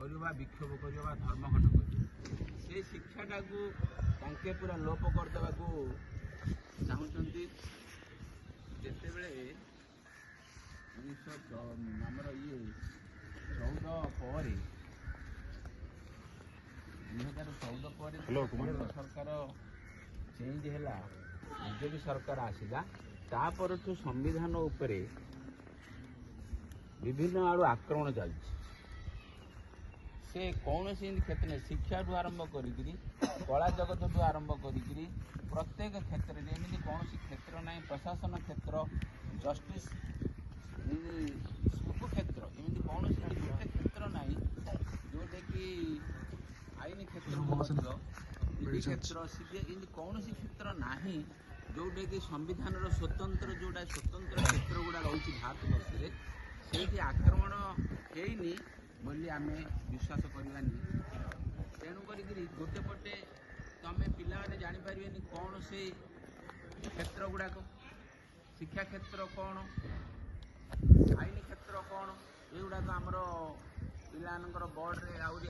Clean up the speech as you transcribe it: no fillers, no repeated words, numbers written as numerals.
କରିବା ବିକ୍ଷୋଭ କରିବା ଧର୍ମଘଟ କରିବା ସେ ଶିକ୍ଷାଟାକୁ ତାଙ୍କେ ପୁରା ଲୋପ କରିଦେବାକୁ ଚାହୁଁଛନ୍ତି। ଯେତେବେଳେ ଆମର 2014 ପରେ 2014 ପରେ ସରକାର ଚେଞ୍ଜ ହେଲା, ବିଜେପି ସରକାର ଆସିଲା, ତାପରଠୁ ସମ୍ବିଧାନ ଉପରେ ବିଭିନ୍ନ ଆଡ଼ୁ ଆକ୍ରମଣ ଚାଲିଛି। ସେ କୌଣସି କ୍ଷେତ୍ର ନାହିଁ, ଶିକ୍ଷାଠୁ ଆରମ୍ଭ କରିକିରି କଳା ଜଗତଠୁ ଆରମ୍ଭ କରିକିରି ପ୍ରତ୍ୟେକ କ୍ଷେତ୍ରରେ ଏମିତି କୌଣସି କ୍ଷେତ୍ର ନାହିଁ, ପ୍ରଶାସନ କ୍ଷେତ୍ର, ଜଷ୍ଟିସ୍, ସବୁ କ୍ଷେତ୍ର ଏମିତି କୌଣସି ଗୋଟେ କ୍ଷେତ୍ର ନାହିଁ ଯେଉଁଟାକି ଆଇନ କ୍ଷେତ୍ର କ୍ଷେତ୍ର ଏମିତି କୌଣସି କ୍ଷେତ୍ର ନାହିଁ ଯେଉଁଟାକି ସମ୍ବିଧାନର ସ୍ୱତନ୍ତ୍ର କ୍ଷେତ୍ର ଗୁଡ଼ା ରହୁଛି ଭାରତବର୍ଷରେ ସେଇଠି ଆକ୍ରମଣ ହେଇନି ବୋଲି ଆମେ ବିଶ୍ୱାସ କରିବାନି। ତେଣୁ କରିକିରି ଗୋଟେ ପଟେ ତମେ ପିଲାମାନେ ଜାଣିପାରିବେନି କ'ଣ ସେଇ କ୍ଷେତ୍ର ଗୁଡ଼ାକ, ଶିକ୍ଷା କ୍ଷେତ୍ର କ'ଣ, ଆଇନ କ୍ଷେତ୍ର କ'ଣ, ଏଗୁଡ଼ାକ ଆମର ପିଲାମାନଙ୍କର ବୋର୍ଡ଼ରେ ଆହୁରି